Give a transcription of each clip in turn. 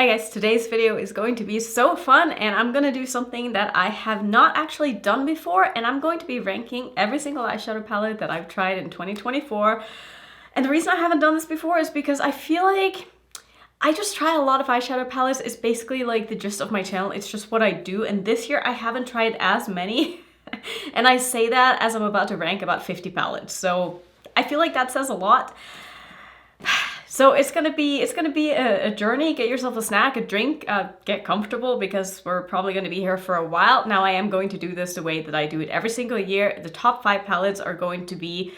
Hi guys, today's video is going to be so fun and I'm going to do something that I have not actually done before, and I'm going to be ranking every single eyeshadow palette that I've tried in 2024. And the reason I haven't done this before is because I feel like I just try a lot of eyeshadow palettes. It's basically like the gist of my channel. It's just what I do, and this year I haven't tried as many. And I say that as I'm about to rank about 50 palettes. So I feel like that says a lot. So it's gonna be a journey. Get yourself a snack, a drink, get comfortable because we're probably gonna be here for a while. Now I am going to do this the way that I do it every single year. The top 5 palettes are going to be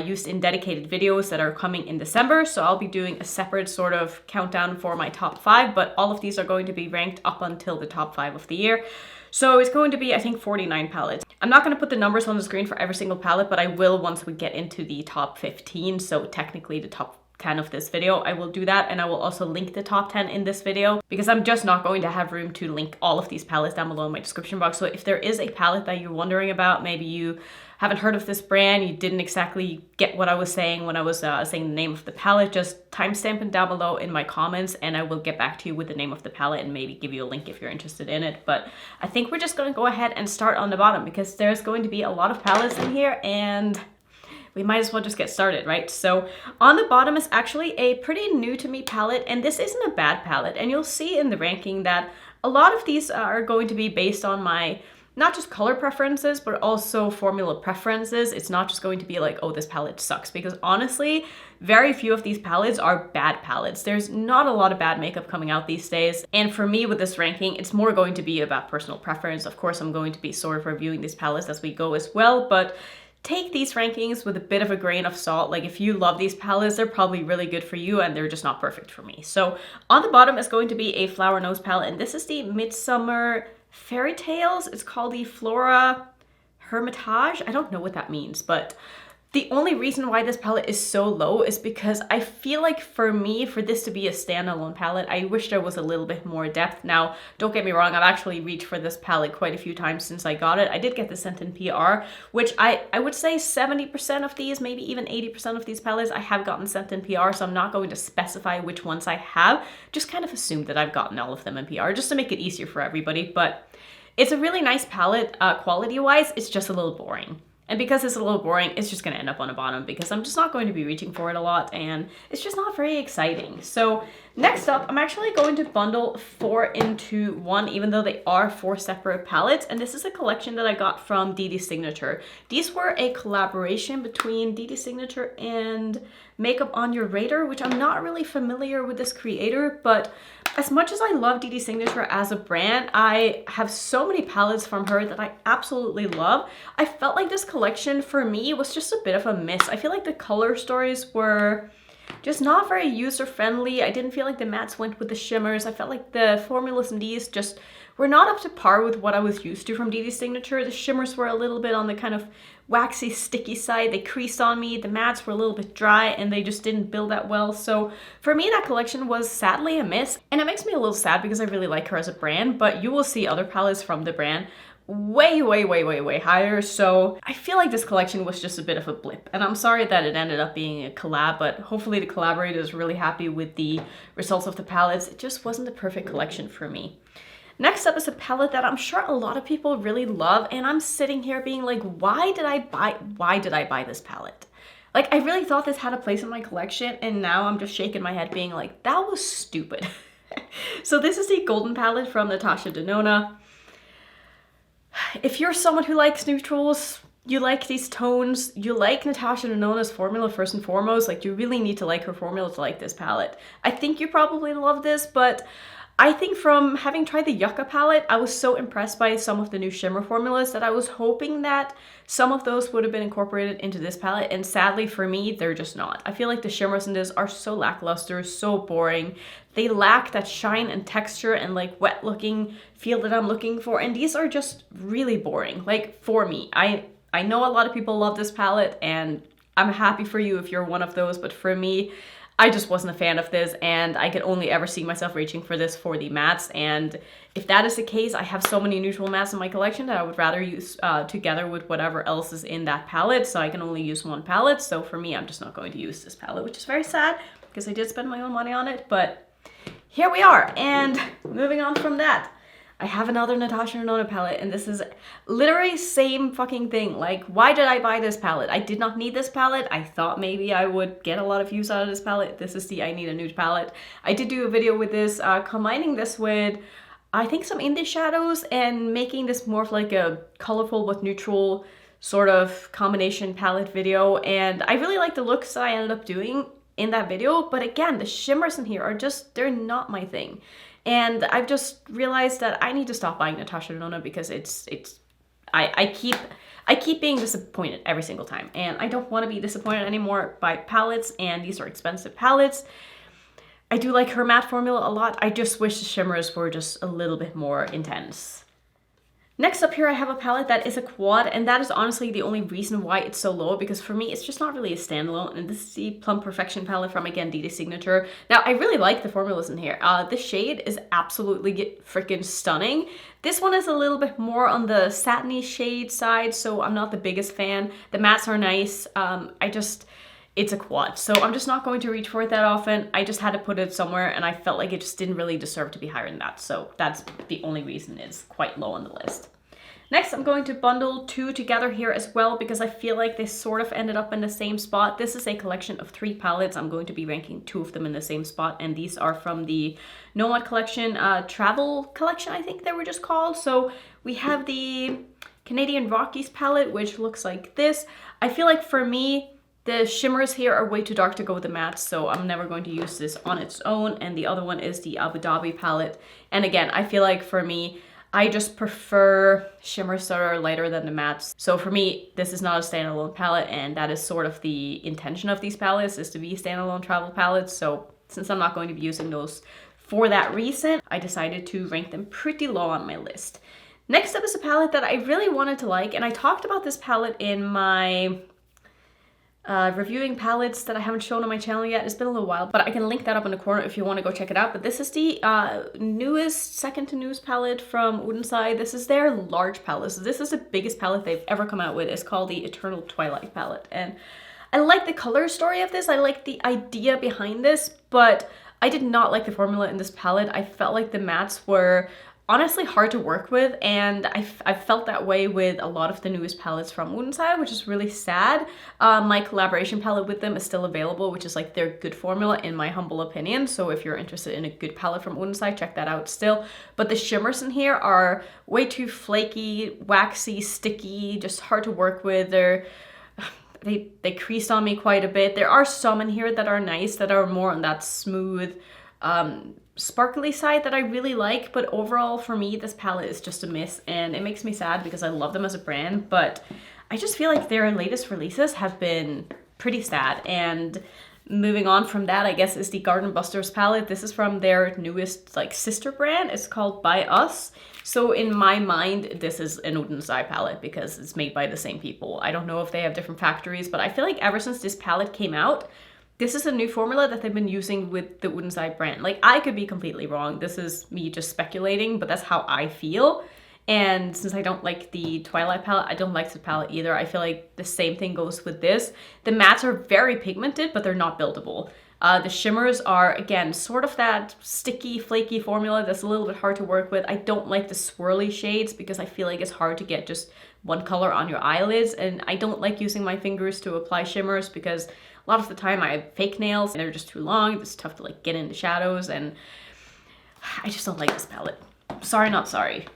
used in dedicated videos that are coming in December. So I'll be doing a separate sort of countdown for my top 5, but all of these are going to be ranked up until the top 5 of the year. So it's going to be, I think, 49 palettes. I'm not going to put the numbers on the screen for every single palette, but I will once we get into the top 15. So technically the top 10 of this video, I will do that, and I will also link the top 10 in this video because I'm just not going to have room to link all of these palettes down below in my description box. So if there is a palette that you're wondering about, maybe you haven't heard of this brand, you didn't exactly get what I was saying when I was saying the name of the palette, just timestamp it down below in my comments and I will get back to you with the name of the palette and maybe give you a link if you're interested in it. But I think we're just going to go ahead and start on the bottom because there's going to be a lot of palettes in here and we might as well just get started, right? So on the bottom is actually a pretty new to me palette, and this isn't a bad palette. And you'll see in the ranking that a lot of these are going to be based on my not just color preferences, but also formula preferences. It's not just going to be like, oh, this palette sucks, because honestly, very few of these palettes are bad palettes. There's not a lot of bad makeup coming out these days. And for me with this ranking, it's more going to be about personal preference. Of course, I'm going to be sort of reviewing these palettes as we go as well, but take these rankings with a bit of a grain of salt. Like if you love these palettes, they're probably really good for you and they're just not perfect for me. So on the bottom is going to be a flower nose palette, and this is the Midsummer Fairy Tales. It's called the Flora Hermitage. I don't know what that means, but the only reason why this palette is so low is because I feel like for me, for this to be a standalone palette, I wish there was a little bit more depth. Now, don't get me wrong, I've actually reached for this palette quite a few times since I got it. I did get the sent in PR, which I would say 70% of these, maybe even 80% of these palettes I have gotten sent in PR, so I'm not going to specify which ones I have. Just kind of assume that I've gotten all of them in PR just to make it easier for everybody. But it's a really nice palette. Quality-wise, it's just a little boring. And because it's a little boring, it's just going to end up on the bottom because I'm just not going to be reaching for it a lot and it's just not very exciting. So next up, I'm actually going to bundle 4 into 1, even though they are 4 separate palettes. And this is a collection that I got from Dede Signature. These were a collaboration between Dede Signature and Makeup on Your Radar, which I'm not really familiar with this creator, but as much as I love Dede Signature as a brand, I have so many palettes from her that I absolutely love. I felt like this collection for me was just a bit of a miss. I feel like the color stories were just not very user-friendly. I didn't feel like the mattes went with the shimmers. I felt like the formulas in these just were not up to par with what I was used to from Dede Signature. The shimmers were a little bit on the kind of waxy, sticky side. They creased on me. The mattes were a little bit dry and they just didn't build that well. So for me, that collection was sadly a miss. And it makes me a little sad because I really like her as a brand, but you will see other palettes from the brand way higher. So I feel like this collection was just a bit of a blip, and I'm sorry that it ended up being a collab, but hopefully the collaborator is really happy with the results of the palettes. It just wasn't the perfect collection for me. Next up is a palette that I'm sure a lot of people really love, and I'm sitting here being like, why did I buy this palette? Like, I really thought this had a place in my collection, and now I'm just shaking my head being like, that was stupid. So this is the Golden palette from Natasha Denona. If you're someone who likes neutrals, you like these tones, you like Natasha Denona's formula first and foremost, like you really need to like her formula to like this palette. I think you probably love this, but I think from having tried the Yucca palette, I was so impressed by some of the new shimmer formulas that I was hoping that some of those would have been incorporated into this palette, and sadly for me, they're just not. I feel like the shimmers in this are so lackluster, so boring. They lack that shine and texture and like wet looking feel that I'm looking for, and these are just really boring, like for me. I know a lot of people love this palette and I'm happy for you if you're one of those, but for me, I just wasn't a fan of this, and I could only ever see myself reaching for this for the mattes. And if that is the case, I have so many neutral mattes in my collection that I would rather use together with whatever else is in that palette, so I can only use one palette. So for me, I'm just not going to use this palette, which is very sad because I did spend my own money on it, but here we are. And moving on from that, I have another Natasha Denona palette, and this is literally same fucking thing. Like, why did I buy this palette? I did not need this palette. I thought maybe I would get a lot of use out of this palette. This is the I Need a Nude palette. I did do a video with this, combining this with, I think, some indie shadows and making this more of like a colorful but neutral sort of combination palette video. And I really like the looks that I ended up doing in that video. But again, the shimmers in here are just, they're not my thing. And I've just realized that I need to stop buying Natasha Denona because I keep being disappointed every single time, and I don't want to be disappointed anymore by palettes, and these are expensive palettes. I do like her matte formula a lot. I just wish the shimmers were just a little bit more intense. Next up here, I have a palette that is a quad, and that is honestly the only reason why it's so low, because for me, it's just not really a standalone, and this is the Plum Perfection palette from, again, Dede Signature. Now, I really like the formulas in here. This shade is absolutely freaking stunning. This one is a little bit more on the satiny shade side, so I'm not the biggest fan. The mattes are nice. It's a quad, so I'm just not going to reach for it that often. I just had to put it somewhere, and I felt like it just didn't really deserve to be higher than that, so that's the only reason it's quite low on the list. Next, I'm going to bundle two together here as well because I feel like they sort of ended up in the same spot. This is a collection of 3 palettes. I'm going to be ranking 2 of them in the same spot, and these are from the Nomad collection, travel collection, I think they were just called. So we have the Canadian Rockies palette, which looks like this. I feel like for me, the shimmers here are way too dark to go with the mattes, so I'm never going to use this on its own. And the other one is the Abu Dhabi palette. And again, I feel like for me, I just prefer shimmers that are lighter than the mattes. So for me, this is not a standalone palette, and that is sort of the intention of these palettes, is to be standalone travel palettes. So since I'm not going to be using those for that reason, I decided to rank them pretty low on my list. Next up is a palette that I really wanted to like, and I talked about this palette in my reviewing palettes that I haven't shown on my channel yet. It's been a little while, but I can link that up in the corner if you want to go check it out. But this is the newest, second to newest palette from Woodside. This is their large palette. So this is the biggest palette they've ever come out with. It's called the Eternal Twilight palette. And I like the color story of this. I like the idea behind this, but I did not like the formula in this palette. I felt like the mattes were honestly hard to work with, and I felt that way with a lot of the newest palettes from Woodside, which is really sad. My collaboration palette with them is still available, which is like their good formula in my humble opinion. So if you're interested in a good palette from Woodside, check that out still. But the shimmers in here are way too flaky, waxy, sticky, just hard to work with. They creased on me quite a bit. There are some in here that are nice, that are more on that smooth, sparkly side that I really like, but overall for me this palette is just a miss, and it makes me sad because I love them as a brand, but I just feel like their latest releases have been pretty sad. And moving on from that, I guess, is the Garden Busters palette. This is from their newest like sister brand. It's called By Us. So in my mind, this is an Woodside palette because it's made by the same people. I don't know if they have different factories, but I feel like ever since this palette came out, this is a new formula that they've been using with the Woodside brand. Like, I could be completely wrong. This is me just speculating, but that's how I feel. And since I don't like the Twilight palette, I don't like the palette either. I feel like the same thing goes with this. The mattes are very pigmented, but they're not buildable. The shimmers are, again, sort of that sticky, flaky formula that's a little bit hard to work with. I don't like the swirly shades because I feel like it's hard to get just one color on your eyelids. And I don't like using my fingers to apply shimmers because a lot of the time I have fake nails and they're just too long. It's tough to like get into shadows, and I just don't like this palette. Sorry, not sorry.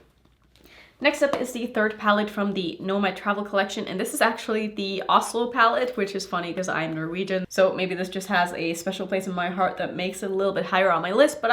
Next up is the third palette from the Nomad travel collection, and this is actually the Oslo palette, which is funny because I'm Norwegian, so maybe this just has a special place in my heart that makes it a little bit higher on my list, but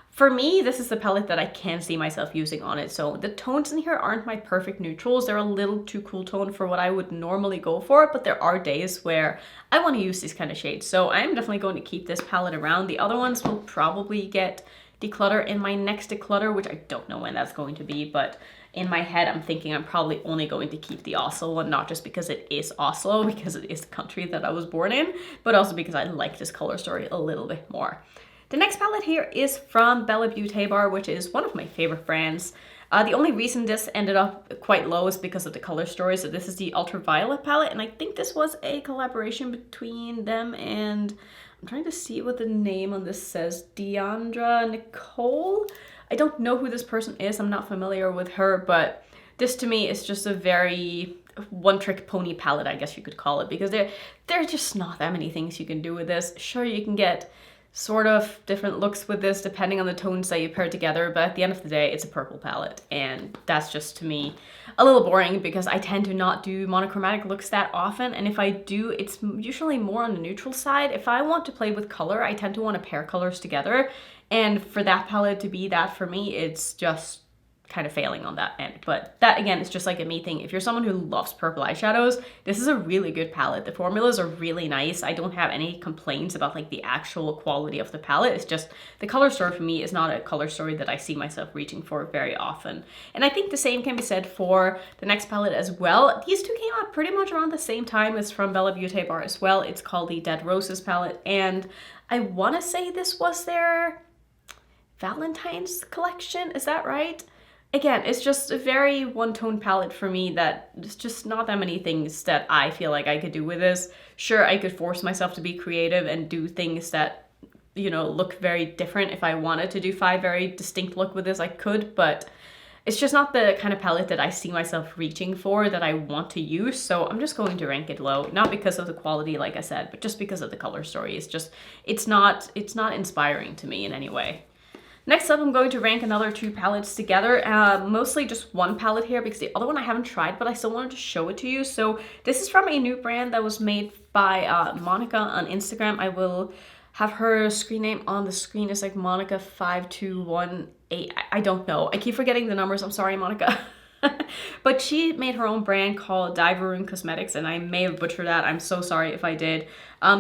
for me, this is the palette that I can see myself using on it. So the tones in here aren't my perfect neutrals. They're a little too cool tone for what I would normally go for, but there are days where I want to use these kind of shades. So I am definitely going to keep this palette around. The other ones will probably get declutter in my next declutter, which I don't know when that's going to be, but in my head, I'm thinking I'm probably only going to keep the Oslo one, not just because it is Oslo, because it is the country that I was born in, but also because I like this color story a little bit more. The next palette here is from Bella Beauty Bar, which is one of my favorite brands. The only reason this ended up quite low is because of the color story. So this is the Ultraviolet palette, and I think this was a collaboration between them and I'm trying to see what the name on this says. Deandra Nicole. I don't know who this person is. I'm not familiar with her, but this to me is just a very one-trick pony palette, I guess you could call it, because there are just not that many things you can do with this. Sure, you can get sort of different looks with this depending on the tones that you pair together, but at the end of the day, it's a purple palette, and that's just, to me, a little boring because I tend to not do monochromatic looks that often, and if I do, it's usually more on the neutral side. If I want to play with color, I tend to want to pair colors together, and for that palette to be that for me, it's just kind of failing on that end. But that, again, is just like a me thing. If you're someone who loves purple eyeshadows, this is a really good palette. The formulas are really nice. I don't have any complaints about like the actual quality of the palette. It's just the color story for me is not a color story that I see myself reaching for very often. And I think the same can be said for the next palette as well. These two came out pretty much around the same time. It's from Bella Beauty Bar as well. It's called the Dead Roses palette, and I want to say this was their Valentine's collection. Is that right? Again, it's just a very one-tone palette for me that there's just not that many things that I feel like I could do with this. Sure, I could force myself to be creative and do things that, you know, look very different. If I wanted to do 5 very distinct look with this, I could, but it's just not the kind of palette that I see myself reaching for, that I want to use. So I'm just going to rank it low, not because of the quality, like I said, but just because of the color story. It's not inspiring to me in any way. Next up, I'm going to rank another 2 palettes together, mostly just one palette here because the other one I haven't tried, but I still wanted to show it to you. So this is from a new brand that was made by Monica on Instagram. I will have her screen name on the screen. It's like Monica5218. I don't know. I keep forgetting the numbers. I'm sorry, Monica. But she made her own brand called Dede Cosmetics, and I may have butchered that. I'm so sorry if I did.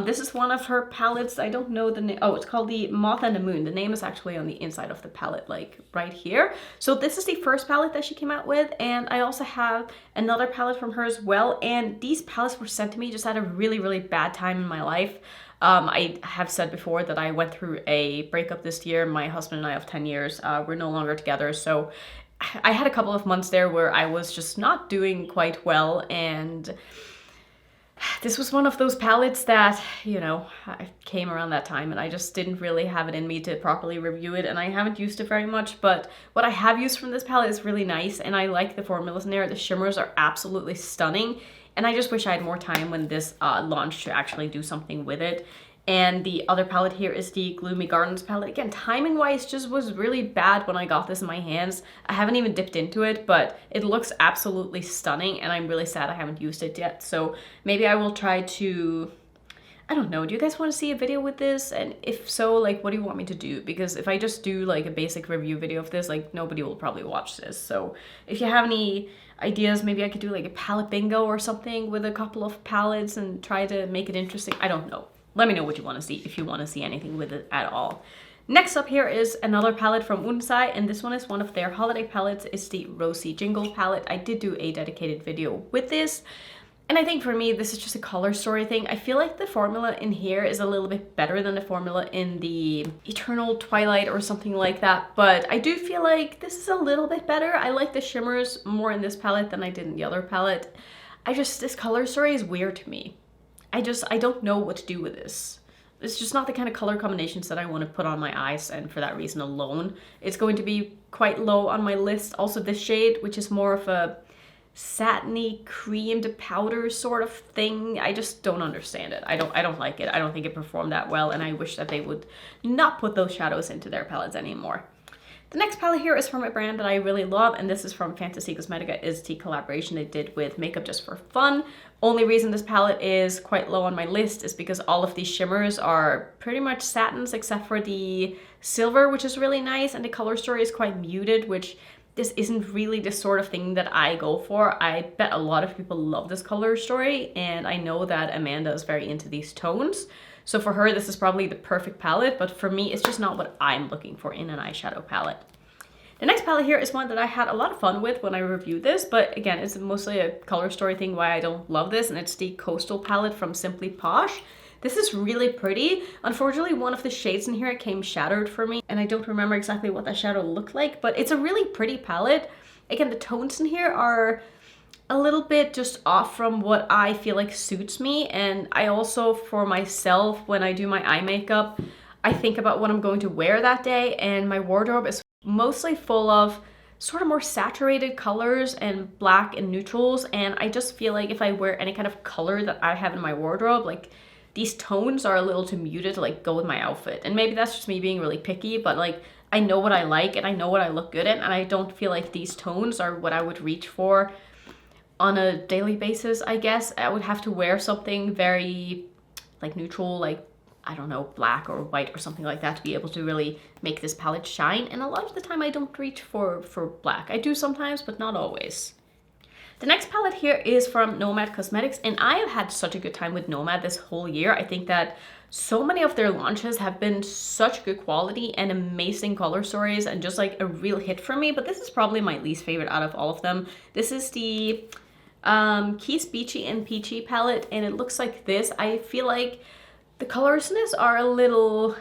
This is one of her palettes. I don't know the name. Oh, it's called the Moth and the Moon. The name is actually on the inside of the palette, like right here. So this is the first palette that she came out with, and I also have another palette from her as well. And these palettes were sent to me just at a really, really bad time in my life. I have said before that I went through a breakup this year. My husband and I of 10 years, we're no longer together, so I had a couple of months there where I was just not doing quite well, and this was one of those palettes that, you know, I came around that time and I just didn't really have it in me to properly review it, and I haven't used it very much, but what I have used from this palette is really nice, and I like the formulas in there. The shimmers are absolutely stunning, and I just wish I had more time when this launched to actually do something with it. And the other palette here is the Gloomy Gardens palette. Again, timing wise just was really bad when I got this in my hands. I haven't even dipped into it, but it looks absolutely stunning, and I'm really sad I haven't used it yet. So maybe I will try to, I don't know, do you guys want to see a video with this? And if so, like, what do you want me to do? Because if I just do like a basic review video of this, like, nobody will probably watch this. So if you have any ideas, maybe I could do like a palette bingo or something with a couple of palettes and try to make it interesting. I don't know. Let me know what you want to see, if you want to see anything with it at all. Next up here is another palette from Unsai, and this one is one of their holiday palettes. It's the Rosy Jingle palette. I did do a dedicated video with this, and I think for me, this is just a color story thing. I feel like the formula in here is a little bit better than the formula in the Eternal Twilight or something like that, but I do feel like this is a little bit better. I like the shimmers more in this palette than I did in the other palette. This color story is weird to me. I don't know what to do with this. It's just not the kind of color combinations that I want to put on my eyes, and for that reason alone, it's going to be quite low on my list. Also this shade, which is more of a satiny creamed powder sort of thing, I just don't understand it. I don't like it. I don't think it performed that well, and I wish that they would not put those shadows into their palettes anymore. The next palette here is from a brand that I really love, and this is from Fantasy Cosmetica. Is the collaboration they did with Makeup Just for Fun. Only reason this palette is quite low on my list is because all of these shimmers are pretty much satins except for the silver, which is really nice, and the color story is quite muted, which this isn't really the sort of thing that I go for. I bet a lot of people love this color story, and I know that Amanda is very into these tones. So for her, this is probably the perfect palette, but for me, it's just not what I'm looking for in an eyeshadow palette. The next palette here is one that I had a lot of fun with when I reviewed this, but again, it's mostly a color story thing why I don't love this, and it's the Coastal palette from Simply Posh. This is really pretty. Unfortunately, one of the shades in here came shattered for me, and I don't remember exactly what that shadow looked like, but it's a really pretty palette. Again, the tones in here are a little bit just off from what I feel like suits me. And I also, for myself, when I do my eye makeup, I think about what I'm going to wear that day, and my wardrobe is mostly full of sort of more saturated colors and black and neutrals, and I just feel like if I wear any kind of color that I have in my wardrobe, like these tones are a little too muted to like go with my outfit. And maybe that's just me being really picky, but like I know what I like and I know what I look good in, and I don't feel like these tones are what I would reach for on a daily basis. I guess I would have to wear something very like neutral, like I don't know, black or white or something like that to be able to really make this palette shine. And a lot of the time I don't reach for black. I do sometimes, but not always. The next palette here is from Nomad Cosmetics, and I have had such a good time with Nomad this whole year. I think that so many of their launches have been such good quality and amazing color stories and just like a real hit for me, but this is probably my least favorite out of all of them. This is the Kiss Beachy and Peachy palette, and it looks like this. I feel like the colorlessness are a little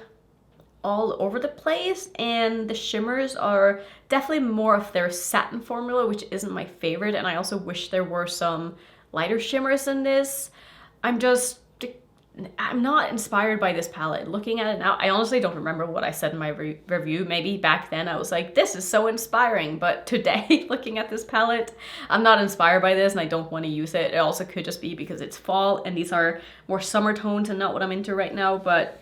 all over the place, and the shimmers are definitely more of their satin formula, which isn't my favorite, and I also wish there were some lighter shimmers in this. I'm not inspired by this palette. Looking at it now, I honestly don't remember what I said in my review. Maybe back then I was like, this is so inspiring, but today, looking at this palette, I'm not inspired by this and I don't want to use it. It also could just be because it's fall and these are more summer tones and not what I'm into right now, but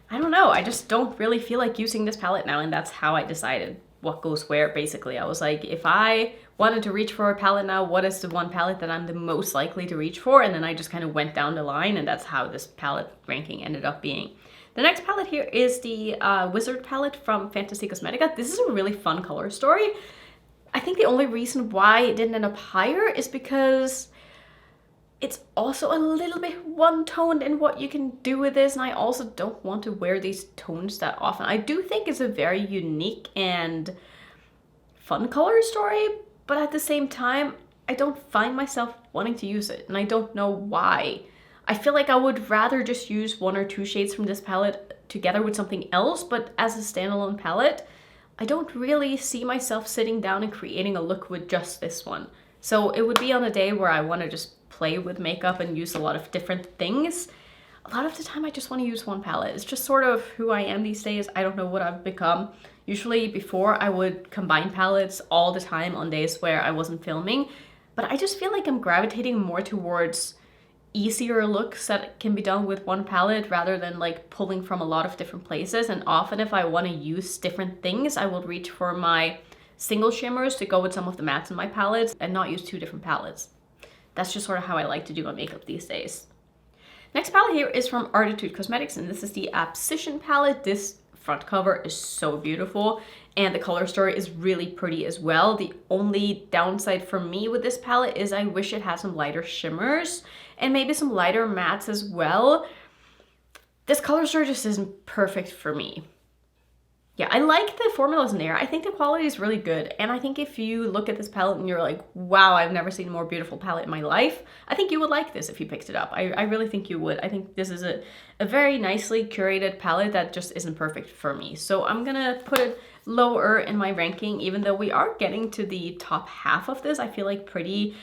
I don't know. I just don't really feel like using this palette now, and that's how I decided what goes where, basically. I was like, if I wanted to reach for a palette now, what is the one palette that I'm the most likely to reach for? And then I just kind of went down the line, and that's how this palette ranking ended up being. The next palette here is the Wizard palette from Fantasy Cosmetica. This is a really fun color story. I think the only reason why it didn't end up higher is because it's also a little bit one-toned in what you can do with this, and I also don't want to wear these tones that often. I do think it's a very unique and fun color story, but at the same time, I don't find myself wanting to use it, and I don't know why. I feel like I would rather just use one or two shades from this palette together with something else, but as a standalone palette, I don't really see myself sitting down and creating a look with just this one. So it would be on a day where I want to just play with makeup and use a lot of different things. A lot of the time I just want to use one palette. It's just sort of who I am these days. I don't know what I've become. Usually before I would combine palettes all the time on days where I wasn't filming, but I just feel like I'm gravitating more towards easier looks that can be done with one palette rather than like pulling from a lot of different places. And often if I want to use different things, I will reach for my single shimmers to go with some of the mattes in my palettes and not use two different palettes. That's just sort of how I like to do my makeup these days. Next palette here is from Arttitute Cosmetics, and this is the Abscission palette. This front cover is so beautiful, and the color story is really pretty as well. The only downside for me with this palette is I wish it had some lighter shimmers and maybe some lighter mattes as well. This color story just isn't perfect for me. Yeah, I like the formulas in there. I think the quality is really good. And I think if you look at this palette and you're like, wow, I've never seen a more beautiful palette in my life, I think you would like this if you picked it up. I really think you would. I think this is a very nicely curated palette that just isn't perfect for me. So I'm gonna put it lower in my ranking, even though we are getting to the top half of this, I feel like pretty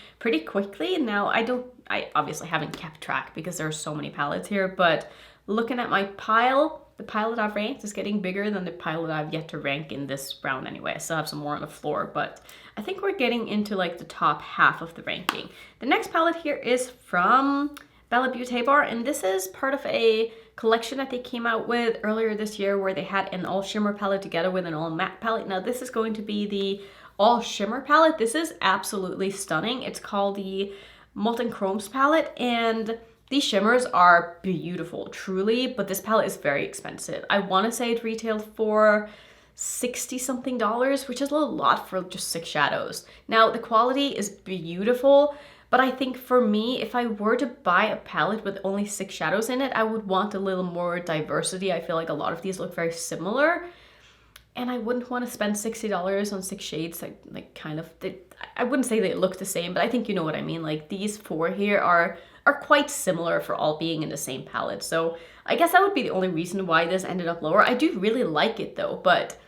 quickly. Now, I obviously haven't kept track because there are so many palettes here, but looking at my pile, the pile that I've ranked is getting bigger than the pile that I've yet to rank in this round anyway. I still have some more on the floor, but I think we're getting into like the top half of the ranking. The next palette here is from Bella Beauty Bar, and this is part of a collection that they came out with earlier this year where they had an all shimmer palette together with an all matte palette. Now this is going to be the all shimmer palette. This is absolutely stunning. It's called the Molten Chromes palette, and these shimmers are beautiful, truly, but this palette is very expensive. I want to say it retailed for $60 something, which is a lot for just 6 shadows. Now, the quality is beautiful, but I think for me, if I were to buy a palette with only 6 shadows in it, I would want a little more diversity. I feel like a lot of these look very similar, and I wouldn't want to spend $60 on 6 shades. I wouldn't say they look the same, but I think you know what I mean. Like these 4 here are quite similar for all being in the same palette. So I guess that would be the only reason why this ended up lower. I do really like it though, but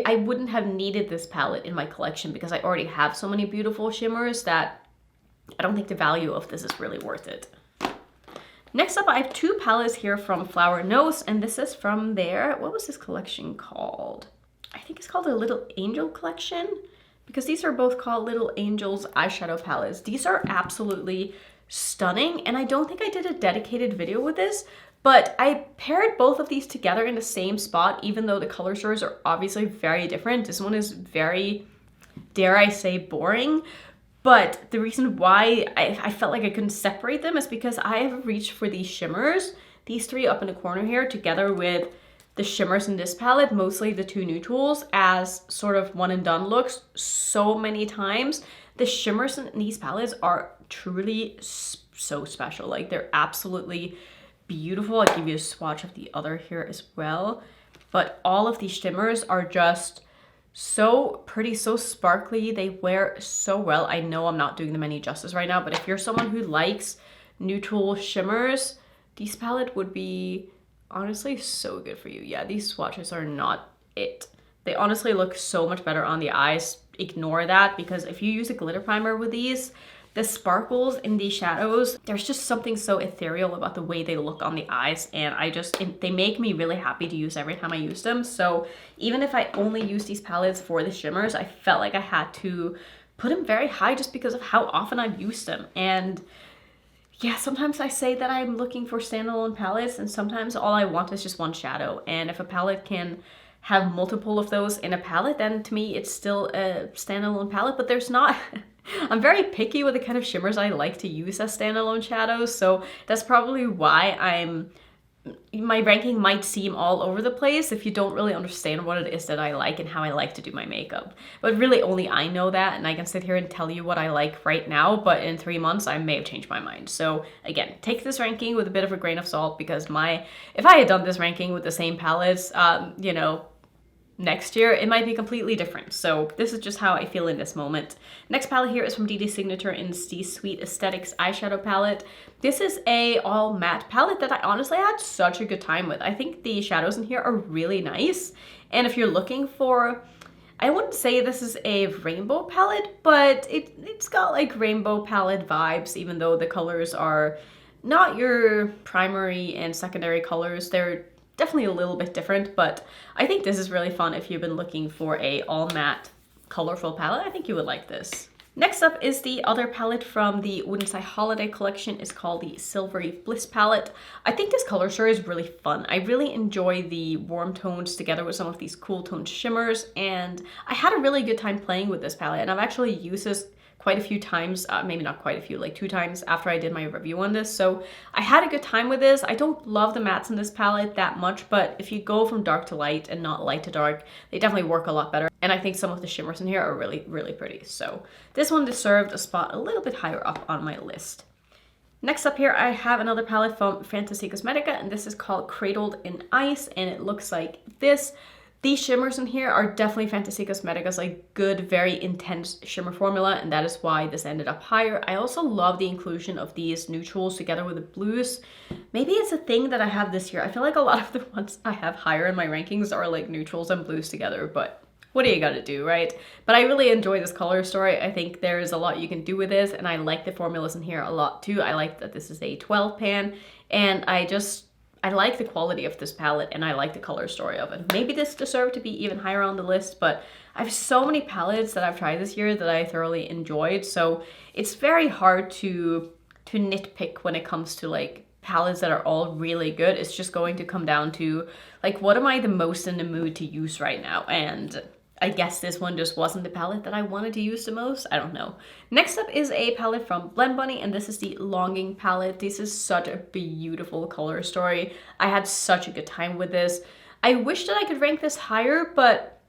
I wouldn't have needed this palette in my collection because I already have so many beautiful shimmers that I don't think the value of this is really worth it. Next up, I have two palettes here from Flower Nose, and this is from their, what was this collection called? I think it's called the Little Angel collection, because these are both called Little Angels eyeshadow palettes. These are absolutely stunning, and I don't think I did a dedicated video with this, but I paired both of these together in the same spot, even though the color stories are obviously very different. This one is very, dare I say, boring. But the reason why I felt like I couldn't separate them is because I have reached for these shimmers, these three up in the corner here, together with the shimmers in this palette, mostly the two neutrals, as sort of one and done looks so many times. The shimmers in these palettes are truly so special. Like, they're absolutely beautiful. I'll give you a swatch of the other here as well. But all of these shimmers are just so pretty, so sparkly. They wear so well. I know I'm not doing them any justice right now, but if you're someone who likes neutral shimmers, this palette would be honestly so good for you. Yeah, these swatches are not it. They honestly look so much better on the eyes. Ignore that, because if you use a glitter primer with these, the sparkles in these shadows, there's just something so ethereal about the way they look on the eyes, and they make me really happy to use every time I use them. So even if I only use these palettes for the shimmers, I felt like I had to put them very high just because of how often I've used them. And yeah, sometimes I say that I'm looking for standalone palettes, and sometimes all I want is just one shadow. And if a palette can have multiple of those in a palette, then to me it's still a standalone palette. But there's not I'm very picky with the kind of shimmers I like to use as standalone shadows, so that's probably why my ranking might seem all over the place if you don't really understand what it is that I like and how I like to do my makeup. But really only I know that, and I can sit here and tell you what I like right now, but in 3 months I may have changed my mind. So again, take this ranking with a bit of a grain of salt, because if I had done this ranking with the same palettes, you know, next year, it might be completely different. So this is just how I feel in this moment. Next palette here is from Dede Signature in the Sweet Aesthetics eyeshadow palette. This is a all matte palette that I honestly had such a good time with. I think the shadows in here are really nice. And if you're looking for, I wouldn't say this is a rainbow palette, but it's got like rainbow palette vibes, even though the colors are not your primary and secondary colors. They're definitely a little bit different, but I think this is really fun if you've been looking for a all matte colorful palette. I think you would like this. Next up is the other palette from the Wouldn't Say Holiday collection. It's called the Silvery Bliss palette. I think this color story is really fun. I really enjoy the warm tones together with some of these cool toned shimmers, and I had a really good time playing with this palette, and I've actually used this quite a few times, maybe not quite a few, like 2 times after I did my review on this. So I had a good time with this. I don't love the mattes in this palette that much, but if you go from dark to light and not light to dark, they definitely work a lot better. And I think some of the shimmers in here are really, really pretty. So this one deserved a spot a little bit higher up on my list. Next up here, I have another palette from Fantasy Cosmetica, and this is called Cradled in Ice, and it looks like this. These shimmers in here are definitely Fantasy Cosmetica's like good, very intense shimmer formula, and that is why this ended up higher. I also love the inclusion of these neutrals together with the blues. Maybe it's a thing that I have this year. I feel like a lot of the ones I have higher in my rankings are like neutrals and blues together, but what do you gotta do, right? But I really enjoy this color story. I think there's a lot you can do with this, and I like the formulas in here a lot too. I like that this is a 12 pan, and I like the quality of this palette, and I like the color story of it. Maybe this deserved to be even higher on the list, but I have so many palettes that I've tried this year that I thoroughly enjoyed, so it's very hard to nitpick when it comes to like palettes that are all really good. It's just going to come down to like, what am I the most in the mood to use right now? And I guess this one just wasn't the palette that I wanted to use the most. I don't know. Next up is a palette from Blend Bunny, and this is the Longing palette. This is such a beautiful color story. I had such a good time with this. I wish that I could rank this higher, but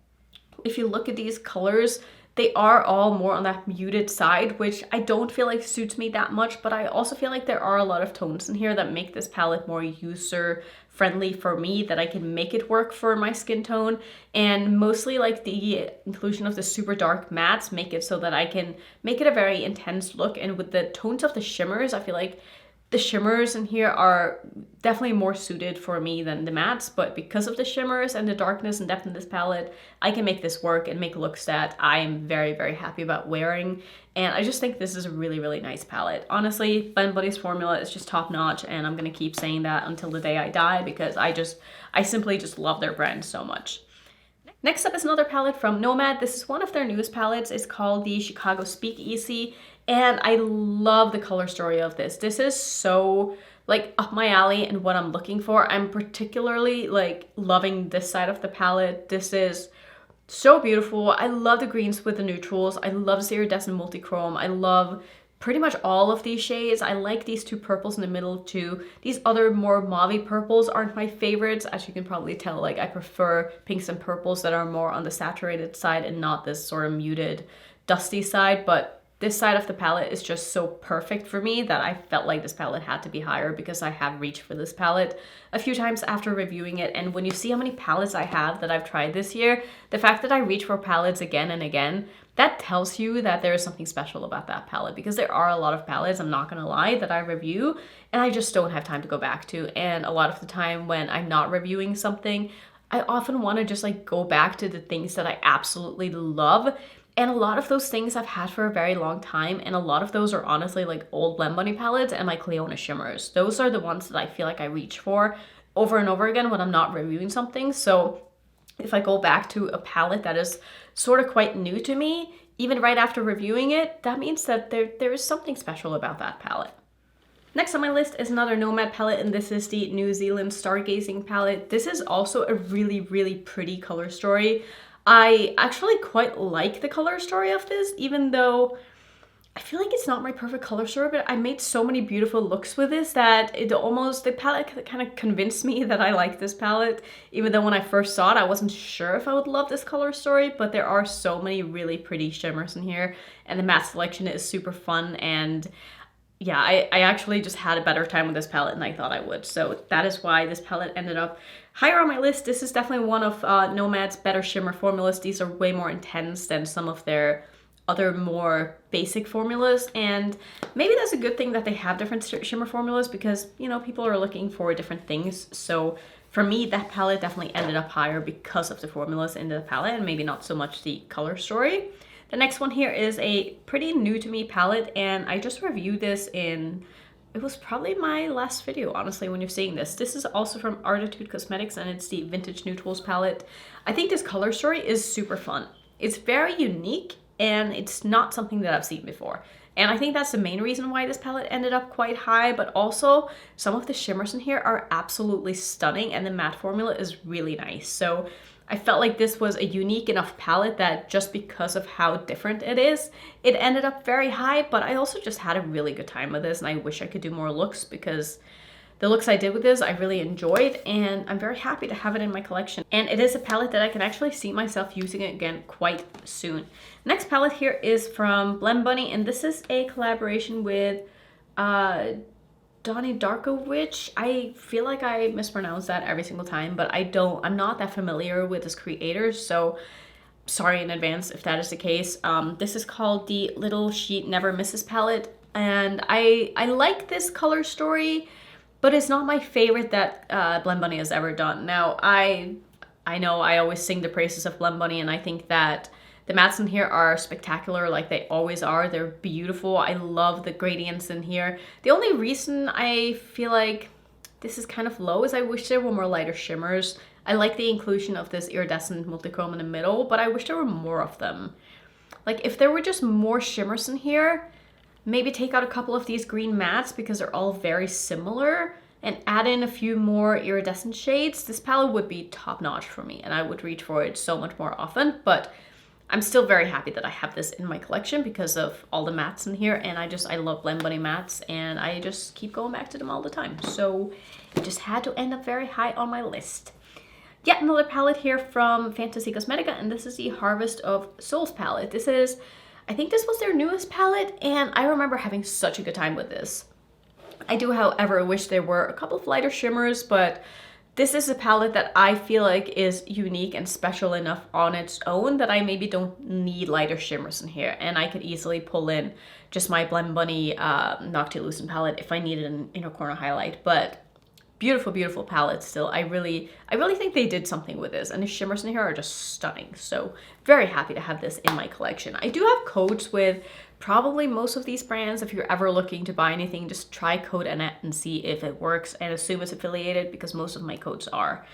if you look at these colors, they are all more on that muted side, which I don't feel like suits me that much, but I also feel like there are a lot of tones in here that make this palette more user friendly for me, that I can make it work for my skin tone. And mostly like the inclusion of the super dark mattes make it so that I can make it a very intense look. And with the tones of the shimmers, I feel like The shimmers in here are definitely more suited for me than the mattes, but because of the shimmers and the darkness and depth in this palette, I can make this work and make looks that I am very, very happy about wearing. And I just think this is a really, really nice palette. Honestly, Blend Buddy's formula is just top notch, and I'm gonna keep saying that until the day I die because I simply just love their brand so much. Next up is another palette from Nomad. This is one of their newest palettes. It's called the Chicago Speakeasy, and I love the color story of this. This is so like up my alley and what I'm looking for. I'm particularly like loving this side of the palette. This is so beautiful. I love the greens with the neutrals. I love this iridescent multi-chrome. I love pretty much all of these shades. I like these two purples in the middle too. These other more mauve purples aren't my favorites. As you can probably tell, like I prefer pinks and purples that are more on the saturated side and not this sort of muted, dusty side. But this side of the palette is just so perfect for me that I felt like this palette had to be higher because I have reached for this palette a few times after reviewing it. And when you see how many palettes I have that I've tried this year, the fact that I reach for palettes again and again, that tells you that there is something special about that palette, because there are a lot of palettes, I'm not gonna lie, that I review and I just don't have time to go back to. And a lot of the time when I'm not reviewing something, I often want to just like go back to the things that I absolutely love. And a lot of those things I've had for a very long time, and a lot of those are honestly like old Blend Bunny palettes and my Cleona shimmers. Those are the ones that I feel like I reach for over and over again when I'm not reviewing something. So if I go back to a palette that is sort of quite new to me, even right after reviewing it, that means that there is something special about that palette. Next on my list is another Nomad palette, and this is the New Zealand Stargazing palette. This is also a really, really pretty color story. I actually quite like the color story of this, even though I feel like it's not my perfect color story, but I made so many beautiful looks with this that the palette kind of convinced me that I like this palette, even though when I first saw it, I wasn't sure if I would love this color story, but there are so many really pretty shimmers in here, and the matte selection is super fun, and yeah, I actually just had a better time with this palette than I thought I would. So that is why this palette ended up higher on my list. This is definitely one of Nomad's better shimmer formulas. These are way more intense than some of their other more basic formulas. And maybe that's a good thing that they have different shimmer formulas, because, you know, people are looking for different things. So for me, that palette definitely ended up higher because of the formulas in the palette and maybe not so much the color story. The next one here is a pretty new to me palette, and I just reviewed this in, it was probably my last video, honestly, when you're seeing this. This is also from Arttitute Cosmetics, and it's the Vintage Neutrals palette. I think this color story is super fun. It's very unique, and it's not something that I've seen before. And I think that's the main reason why this palette ended up quite high, but also some of the shimmers in here are absolutely stunning, and the matte formula is really nice. So I felt like this was a unique enough palette that just because of how different it is, it ended up very high, but I also just had a really good time with this, and I wish I could do more looks, because the looks I did with this I really enjoyed, and I'm very happy to have it in my collection. And it is a palette that I can actually see myself using it again quite soon. Next palette here is from Blend Bunny, and this is a collaboration with Donnie Darkowicz. I feel like I mispronounce that every single time, but I'm not that familiar with this creator, so sorry in advance if that is the case. This is called the Little She Never Misses palette, and I like this color story, but it's not my favorite that Blend Bunny has ever done. Now, I know I always sing the praises of Blend Bunny, and I think that the mattes in here are spectacular, like they always are. They're beautiful. I love the gradients in here. The only reason I feel like this is kind of low is I wish there were more lighter shimmers. I like the inclusion of this iridescent multichrome in the middle, but I wish there were more of them. Like if there were just more shimmers in here, maybe take out a couple of these green mattes because they're all very similar, and add in a few more iridescent shades, this palette would be top notch for me, and I would reach for it so much more often. But I'm still very happy that I have this in my collection because of all the mattes in here, and I love Blend Bunny mattes, and I just keep going back to them all the time. So it just had to end up very high on my list. Yet another palette here from Fantasy Cosmetica, and this is the Harvest of Souls palette. I think this was their newest palette, and I remember having such a good time with this. I do, however, wish there were a couple of lighter shimmers, but this is a palette that I feel like is unique and special enough on its own that I maybe don't need lighter shimmers in here, and I could easily pull in just my Blend Bunny Noctilucent palette if I needed an inner corner highlight. But beautiful, beautiful palette still. I really think they did something with this, and the shimmers in here are just stunning. So very happy to have this in my collection. I do have codes with probably most of these brands. If you're ever looking to buy anything, just try code Annette and see if it works, and assume it's affiliated, because most of my codes are.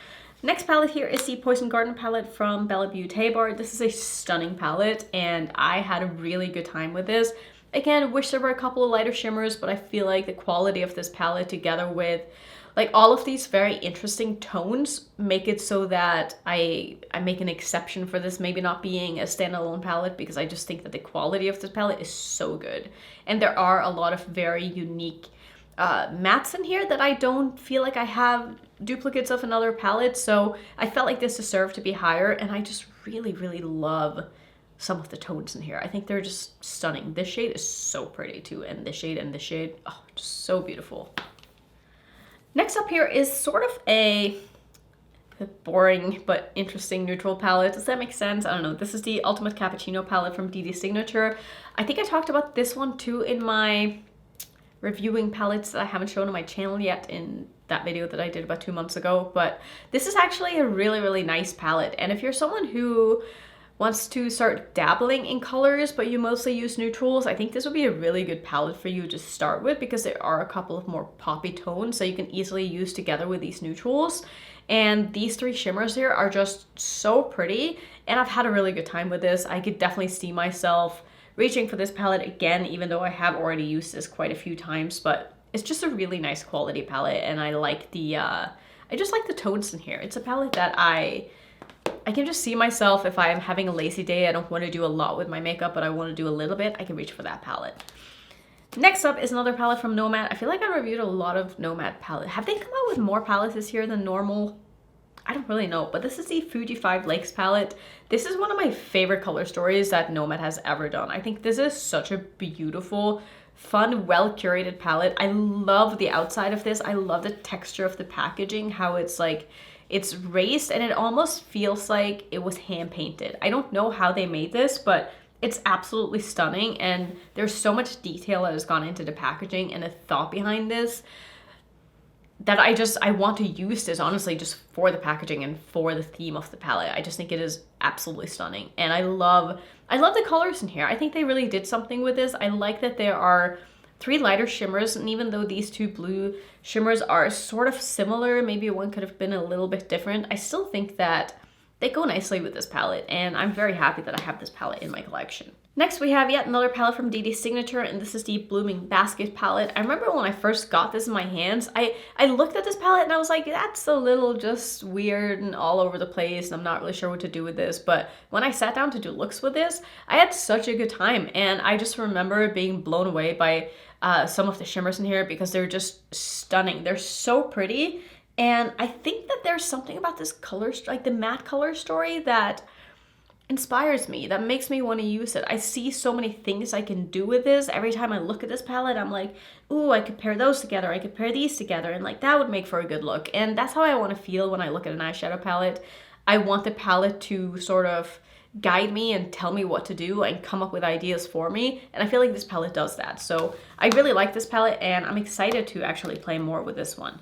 Next palette here is the Poison Garden palette from Bella Beauté Bar. This is a stunning palette, and I had a really good time with this. Again, wish there were a couple of lighter shimmers, but I feel like the quality of this palette together with like all of these very interesting tones make it so that I make an exception for this maybe not being a standalone palette, because I just think that the quality of this palette is so good. And there are a lot of very unique mattes in here that I don't feel like I have duplicates of another palette. So I felt like this deserved to be higher, and I just really, really love some of the tones in here. I think they're just stunning. This shade is so pretty too, and this shade, oh, just so beautiful. Next up here is sort of a boring but interesting neutral palette. Does that make sense? I don't know. This is the Ultimate Cappuccino palette from Dede Signature. I think I talked about this one too in my reviewing palettes that I haven't shown on my channel yet in that video that I did about 2 months ago. But this is actually a really, really nice palette. And if you're someone who wants to start dabbling in colors, but you mostly use neutrals, I think this would be a really good palette for you to start with, because there are a couple of more poppy tones that you can easily use together with these neutrals. And these three shimmers here are just so pretty, and I've had a really good time with this. I could definitely see myself reaching for this palette again, even though I have already used this quite a few times. But it's just a really nice quality palette, and I like the, I just like the tones in here. It's a palette that I can just see myself, if I am having a lazy day, I don't want to do a lot with my makeup, but I want to do a little bit, I can reach for that palette. Next up is another palette from Nomad. I feel like I reviewed a lot of Nomad palettes. Have they come out with more palettes this year than normal? I don't really know, but this is the Fuji 5 Lakes palette. This is one of my favorite color stories that Nomad has ever done. I think this is such a beautiful, fun, well-curated palette. I love the outside of this. I love the texture of the packaging, how it's like, it's raised, and it almost feels like it was hand painted. I don't know how they made this, but it's absolutely stunning, and there's so much detail that has gone into the packaging and the thought behind this that I want to use this honestly just for the packaging and for the theme of the palette. I just think it is absolutely stunning, and I love the colors in here. I think they really did something with this. I like that there are 3 lighter shimmers, and even though these 2 blue shimmers are sort of similar, maybe one could have been a little bit different, I still think that they go nicely with this palette, and I'm very happy that I have this palette in my collection. Next, we have yet another palette from Dede Signature, and this is the Blooming Basket palette. I remember when I first got this in my hands, I looked at this palette and I was like, that's a little just weird and all over the place, and I'm not really sure what to do with this. But when I sat down to do looks with this, I had such a good time, and I just remember being blown away by some of the shimmers in here, because they're just stunning. They're so pretty, and I think that there's something about this color, like the matte color story, that inspires me, that makes me want to use it. I see so many things I can do with this. Every time I look at this palette, I'm like, ooh, I could pair those together, I could pair these together, and like that would make for a good look. And that's how I want to feel when I look at an eyeshadow palette. I want the palette to sort of guide me and tell me what to do and come up with ideas for me, and I feel like this palette does that. So I really like this palette, and I'm excited to actually play more with this one.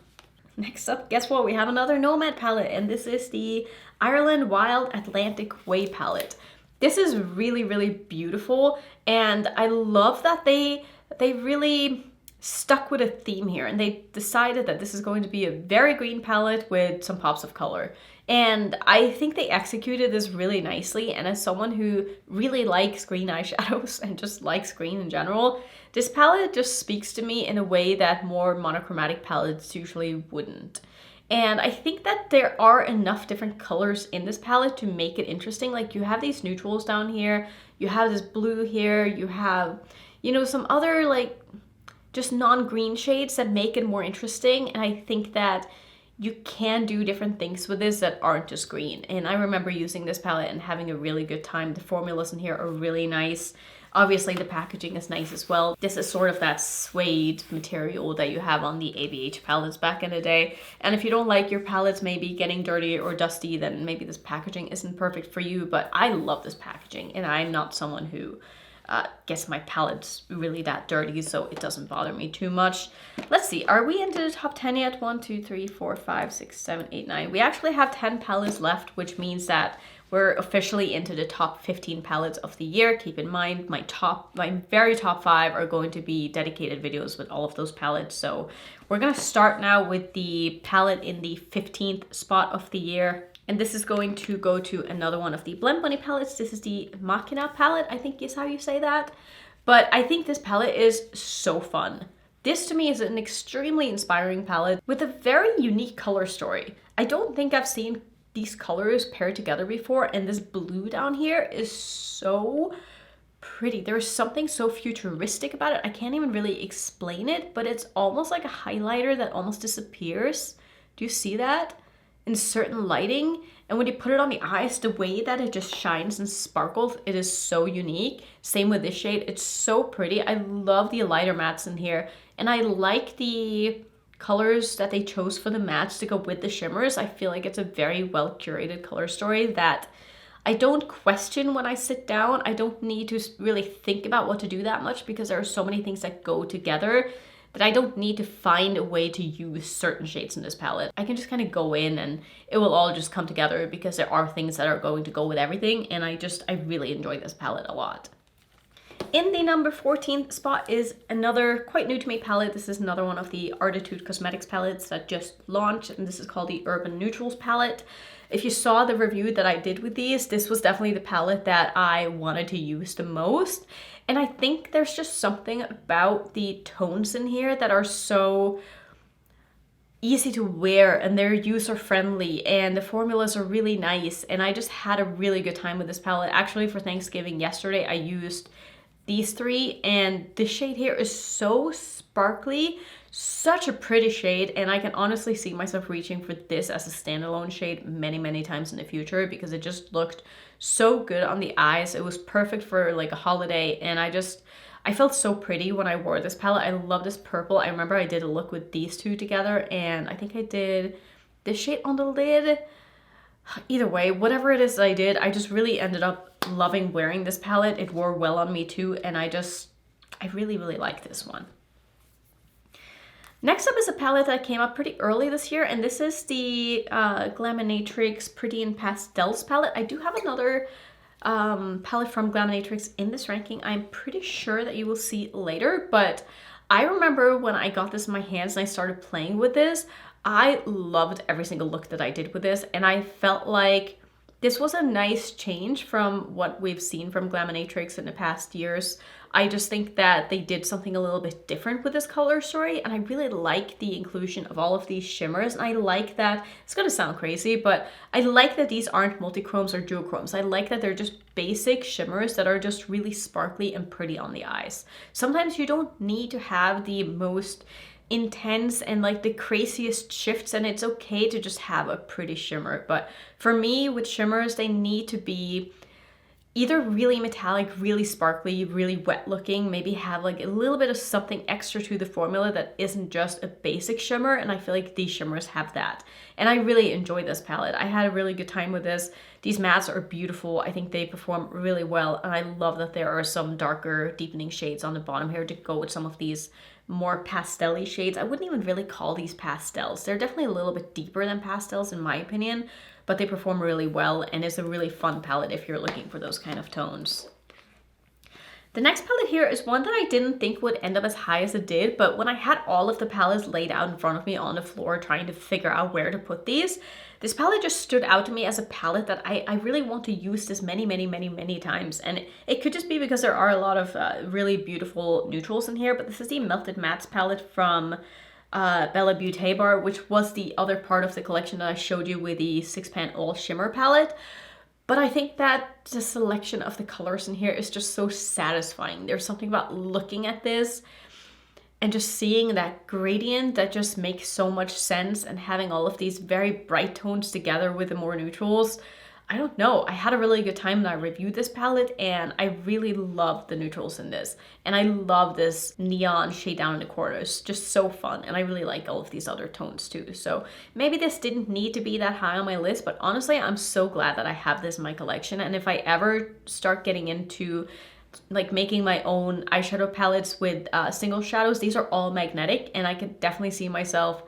Next up, guess what? We have another Nomad palette, and this is the Ireland Wild Atlantic Way palette. This is really, really beautiful, and I love that they really stuck with a theme here, and they decided that this is going to be a very green palette with some pops of color. And I think they executed this really nicely, and as someone who really likes green eyeshadows and just likes green in general, this palette just speaks to me in a way that more monochromatic palettes usually wouldn't. And I think that there are enough different colors in this palette to make it interesting. Like, you have these neutrals down here, you have this blue here, you have, you know, some other like just non-green shades that make it more interesting. And I think that you can do different things with this that aren't just green. And I remember using this palette and having a really good time. The formulas in here are really nice. Obviously the packaging is nice as well. This is sort of that suede material that you have on the ABH palettes back in the day. And if you don't like your palettes maybe getting dirty or dusty, then maybe this packaging isn't perfect for you. But I love this packaging, and I'm not someone who gets my palettes really that dirty, so it doesn't bother me too much. Let's see, are we into the top 10 yet? 1, 2, 3, 4, 5, 6, 7, 8, 9. We actually have 10 palettes left, which means that we're officially into the top 15 palettes of the year. Keep in mind, my very top 5 are going to be dedicated videos with all of those palettes. So we're gonna start now with the palette in the 15th spot of the year. And this is going to go to another one of the Blend Bunny palettes. This is the Machina palette, I think is how you say that. But I think this palette is so fun. This to me is an extremely inspiring palette with a very unique color story. I don't think I've seen these colors paired together before, and this blue down here is so pretty. There's something so futuristic about it. I can't even really explain it, but it's almost like a highlighter that almost disappears. Do you see that? In certain lighting, and when you put it on the eyes, the way that it just shines and sparkles, it is so unique. Same with this shade, it's so pretty. I love the lighter mattes in here, and I like the colors that they chose for the mattes to go with the shimmers. I feel like it's a very well curated color story that I don't question when I sit down. I don't need to really think about what to do that much because there are so many things that go together that I don't need to find a way to use certain shades in this palette. I can just kind of go in and it will all just come together because there are things that are going to go with everything, and I really enjoy this palette a lot. In the number 14th spot is another quite new to me palette. This is another one of the Arttitute Cosmetics palettes that just launched, and this is called the Urban Neutrals palette. If you saw the review that I did with these, this was definitely the palette that I wanted to use the most. And I think there's just something about the tones in here that are so easy to wear, and they're user friendly, and the formulas are really nice, and I just had a really good time with this palette. Actually, for Thanksgiving yesterday, I used these 3, and this shade here is so sparkly, such a pretty shade, and I can honestly see myself reaching for this as a standalone shade many times in the future because it just looked so good on the eyes. It was perfect for like a holiday, and I felt so pretty when I wore this palette. I love this purple. I remember I did a look with these 2 together, and I think I did this shade on the lid. Either way, whatever it is I did, I just really ended up loving wearing this palette. It wore well on me too, and I really like this one. Next up is a palette that came up pretty early this year, and this is the Glaminatrix Pretty in Pastels palette. I do have another palette from Glaminatrix in this ranking. I'm pretty sure that you will see later, but I remember when I got this in my hands and I started playing with this, I loved every single look that I did with this, and I felt like this was a nice change from what we've seen from Glaminatrix in the past years. I just think that they did something a little bit different with this color story, and I really like the inclusion of all of these shimmers, and I like that, it's gonna sound crazy, but I like that these aren't multi-chromes or duochromes. I like that they're just basic shimmers that are just really sparkly and pretty on the eyes. Sometimes you don't need to have the most intense and like the craziest shifts, and it's okay to just have a pretty shimmer. But for me, with shimmers, they need to be either really metallic, really sparkly, really wet looking, maybe have like a little bit of something extra to the formula that isn't just a basic shimmer, and I feel like these shimmers have that. And I really enjoy this palette. I had a really good time with this. These mattes are beautiful. I think they perform really well, and I love that there are some darker deepening shades on the bottom here to go with some of these more pastel-y shades. I wouldn't even really call these pastels. They're definitely a little bit deeper than pastels in my opinion, but they perform really well, and it's a really fun palette if you're looking for those kind of tones. The next palette here is one that I didn't think would end up as high as it did, but when I had all of the palettes laid out in front of me on the floor trying to figure out where to put these, this palette just stood out to me as a palette that I really want to use this many times. And it could just be because there are a lot of really beautiful neutrals in here, but this is the Melted Mattes palette from Bella Beauté Bar, which was the other part of the collection that I showed you with the 6-pan all shimmer palette. But I think that the selection of the colors in here is just so satisfying. There's something about looking at this and just seeing that gradient that just makes so much sense, and having all of these very bright tones together with the more neutrals. I don't know, I had a really good time when I reviewed this palette, and I really love the neutrals in this. And I love this neon shade down in the corners, just so fun. And I really like all of these other tones too. So maybe this didn't need to be that high on my list, but honestly, I'm so glad that I have this in my collection. And if I ever start getting into like making my own eyeshadow palettes with single shadows, these are all magnetic, and I could definitely see myself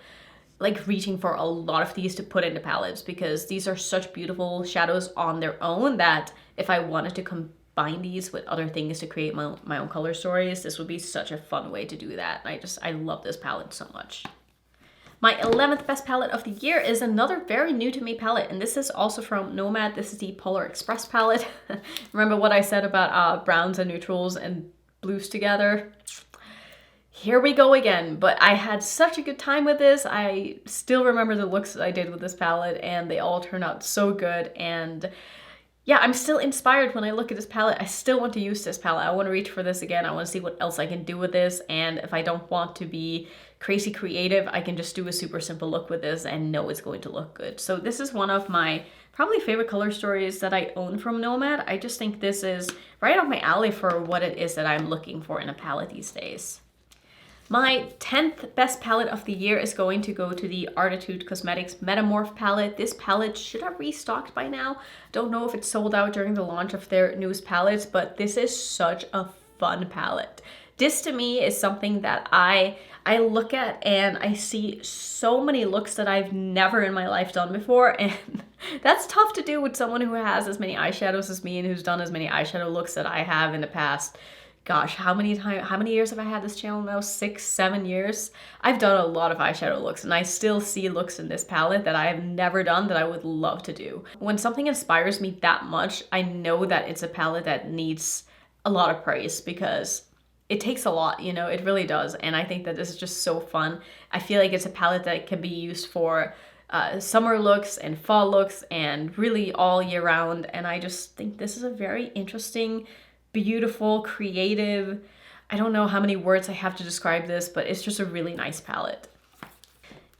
like reaching for a lot of these to put into palettes, because these are such beautiful shadows on their own that if I wanted to combine these with other things to create my own color stories, this would be such a fun way to do that. I love this palette so much. My 11th best palette of the year is another very new to me palette, and this is also from Nomad. This is the Polar Express palette. Remember what I said about browns and neutrals and blues together? Here we go again, but I had such a good time with this. I still remember the looks that I did with this palette, and they all turned out so good. And yeah, I'm still inspired when I look at this palette. I still want to use this palette. I want to reach for this again. I want to see what else I can do with this. And if I don't want to be crazy creative, I can just do a super simple look with this and know it's going to look good. So this is one of my probably favorite color stories that I own from Nomad. I just think this is right up my alley for what it is that I'm looking for in a palette these days. My 10th best palette of the year is going to go to the Arttitute Cosmetics Metamorph palette. This palette should have restocked by now. Don't know if it's sold out during the launch of their newest palettes, but this is such a fun palette. This to me is something that I look at and I see so many looks that I've never in my life done before, and that's tough to do with someone who has as many eyeshadows as me and who's done as many eyeshadow looks that I have in the past. Gosh, how many years have I had this channel now? 6, 7 years? I've done a lot of eyeshadow looks, and I still see looks in this palette that I have never done that I would love to do. When something inspires me that much, I know that it's a palette that needs a lot of praise, because it takes a lot, you know, it really does. And I think that this is just so fun. I feel like it's a palette that can be used for summer looks and fall looks and really all year round. And I just think this is a very interesting, beautiful, creative, I don't know how many words I have to describe this, but it's just a really nice palette.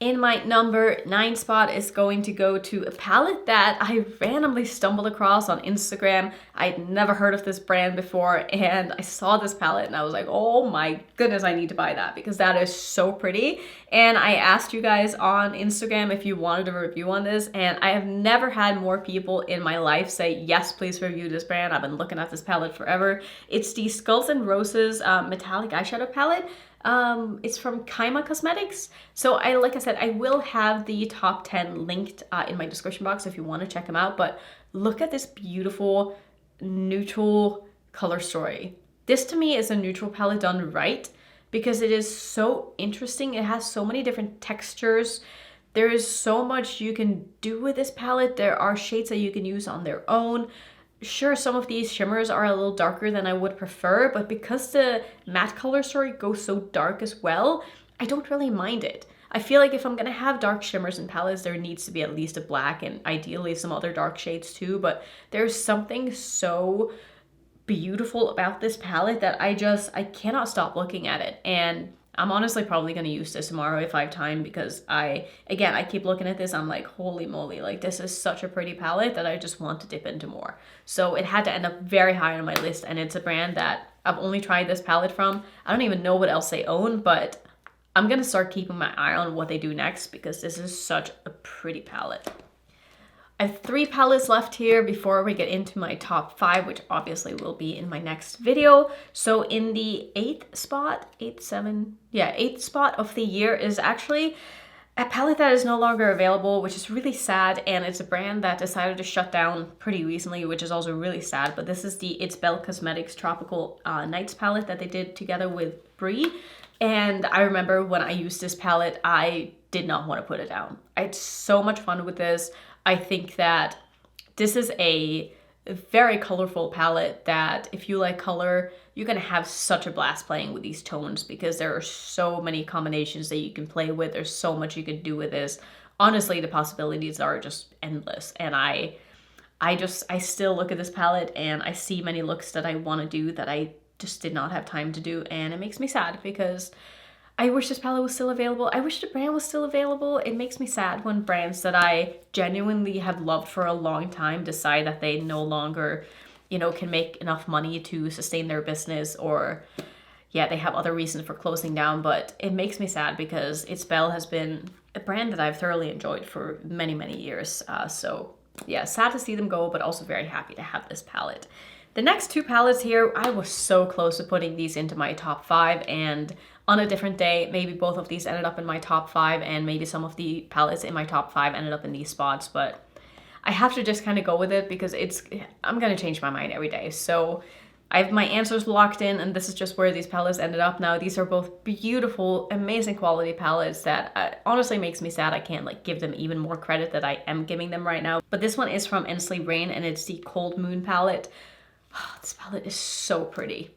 In my number 9 spot is going to go to a palette that I randomly stumbled across on Instagram. I'd never heard of this brand before, and I saw this palette and I was like, oh my goodness, I need to buy that because that is so pretty. And I asked you guys on Instagram if you wanted a review on this, and I have never had more people in my life say, yes, please review this brand. I've been looking at this palette forever. It's the Skullz and Roses metallic eyeshadow palette. It's from Kaima Cosmetics. So like I said, I will have the top 10 linked in my description box if you want to check them out. But look at this beautiful neutral color story. This to me is a neutral palette done right, because it is so interesting. It has so many different textures. There is so much you can do with this palette. There are shades that you can use on their own. Sure, some of these shimmers are a little darker than I would prefer, but because the matte color story goes so dark as well, I don't really mind it. I feel like if I'm gonna have dark shimmers in palettes, there needs to be at least a black and ideally some other dark shades too, but there's something so beautiful about this palette that I cannot stop looking at it. And I'm honestly probably going to use this tomorrow if I have time, because I keep looking at this. I'm like, holy moly, like this is such a pretty palette that I just want to dip into more. So it had to end up very high on my list, and it's a brand that I've only tried this palette from. I don't even know what else they own, but I'm going to start keeping my eye on what they do next, because this is such a pretty palette. I have 3 palettes left here before we get into my top 5, which obviously will be in my next video. So in the 8th spot of the year is actually a palette that is no longer available, which is really sad. And it's a brand that decided to shut down pretty recently, which is also really sad. But this is it's Bel Cosmetics Tropical Nights palette that they did together with Brie. And I remember when I used this palette, I did not want to put it down. I had so much fun with this. I think that this is a very colorful palette that if you like color, you're going to have such a blast playing with these tones, because there are so many combinations that you can play with. There's so much you can do with this. Honestly, the possibilities are just endless. And I still look at this palette and I see many looks that I want to do that I just did not have time to do. And it makes me sad, because I wish this palette was still available. I wish the brand was still available. It makes me sad when brands that I genuinely have loved for a long time decide that they no longer, you know, can make enough money to sustain their business, or yeah, they have other reasons for closing down. But it makes me sad because Bel has been a brand that I've thoroughly enjoyed for many, many years. So yeah, sad to see them go, but also very happy to have this palette. The next two palettes here, I was so close to putting these into my top 5, and on a different day, maybe both of these ended up in my top 5, and maybe some of the palettes in my top 5 ended up in these spots, but I have to just kind of go with it because I'm gonna change my mind every day. So I have my answers locked in, and this is just where these palettes ended up now. These are both beautiful, amazing quality palettes that honestly makes me sad I can't like give them even more credit that I am giving them right now. But this one is from Endlessly Rain, and it's the Cold Moon palette. This palette is so pretty.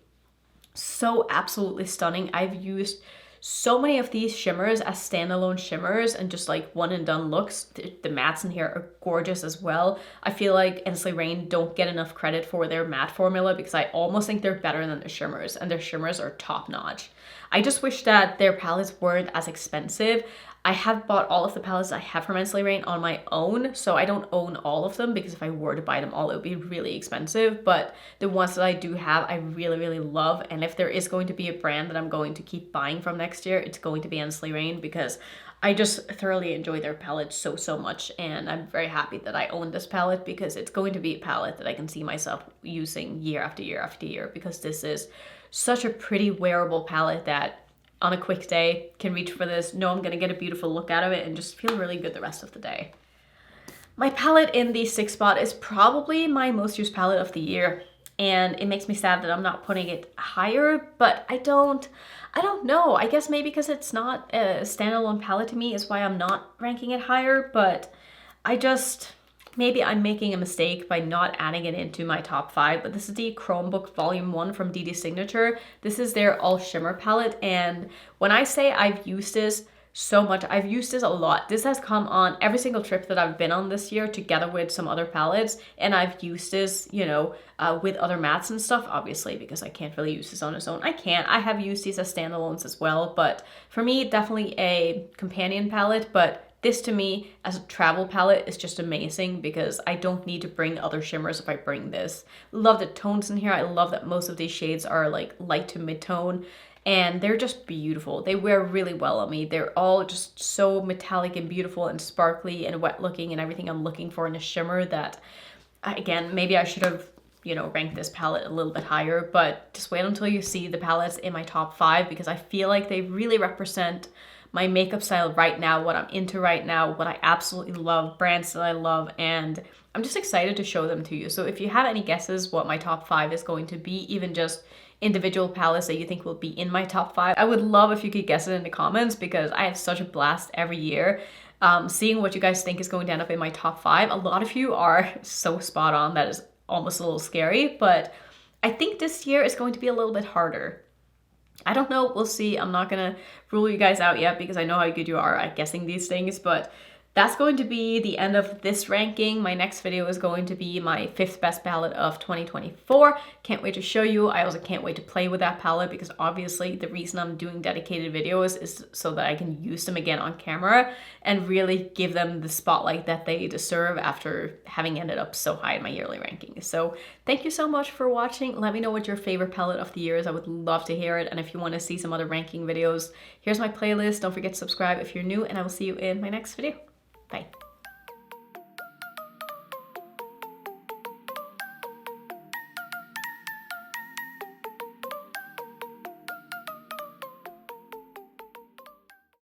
So absolutely stunning. I've used so many of these shimmers as standalone shimmers and just like one and done looks. The mattes in here are gorgeous as well. I feel like Endlessly Rain don't get enough credit for their matte formula because I almost think they're better than the shimmers, and their shimmers are top notch. I just wish that their palettes weren't as expensive. I have bought all of the palettes I have from Endlessly Rain on my own, so I don't own all of them because if I were to buy them all, it would be really expensive. But the ones that I do have, I really, really love. And if there is going to be a brand that I'm going to keep buying from next year, it's going to be Endlessly Rain because I just thoroughly enjoy their palette so, so much. And I'm very happy that I own this palette because it's going to be a palette that I can see myself using year after year after year, because this is such a pretty wearable palette that on a quick day can reach for this, know I'm gonna get a beautiful look out of it, and just feel really good the rest of the day. My palette in the 6th spot is probably my most used palette of the year, and it makes me sad that I'm not putting it higher, but I don't know. I guess maybe because it's not a standalone palette to me is why I'm not ranking it higher, but maybe I'm making a mistake by not adding it into my top 5, but this is the Chromebook Volume 1 from Dede Signature. This is their all shimmer palette, and when I say I've used this so much, I've used this a lot. This has come on every single trip that I've been on this year together with some other palettes, and I've used this, you know, with other mattes and stuff, obviously, because I can't really use this on its own. I have used these as standalones as well, but for me, definitely a companion palette, but this to me as a travel palette is just amazing because I don't need to bring other shimmers if I bring this. Love the tones in here. I love that most of these shades are like light to mid-tone, and they're just beautiful. They wear really well on me. They're all just so metallic and beautiful and sparkly and wet looking and everything I'm looking for in a shimmer that, again, maybe I should have, you know, ranked this palette a little bit higher, but just wait until you see the palettes in my top 5 because I feel like they really represent my makeup style right now, what I'm into right now, what I absolutely love, brands that I love, and I'm just excited to show them to you. So if you have any guesses what my top 5 is going to be, even just individual palettes that you think will be in my top 5, I would love if you could guess it in the comments because I have such a blast every year seeing what you guys think is going to end up in my top 5. A lot of you are so spot on that is almost a little scary, but I think this year is going to be a little bit harder. I don't know, we'll see. I'm not gonna rule you guys out yet because I know how good you are at guessing these things, but that's going to be the end of this ranking. My next video is going to be my 5th best palette of 2024. Can't wait to show you. I also can't wait to play with that palette because obviously the reason I'm doing dedicated videos is so that I can use them again on camera and really give them the spotlight that they deserve after having ended up so high in my yearly rankings. So thank you so much for watching. Let me know what your favorite palette of the year is. I would love to hear it. And if you want to see some other ranking videos, here's my playlist. Don't forget to subscribe if you're new, and I will see you in my next video. Bye.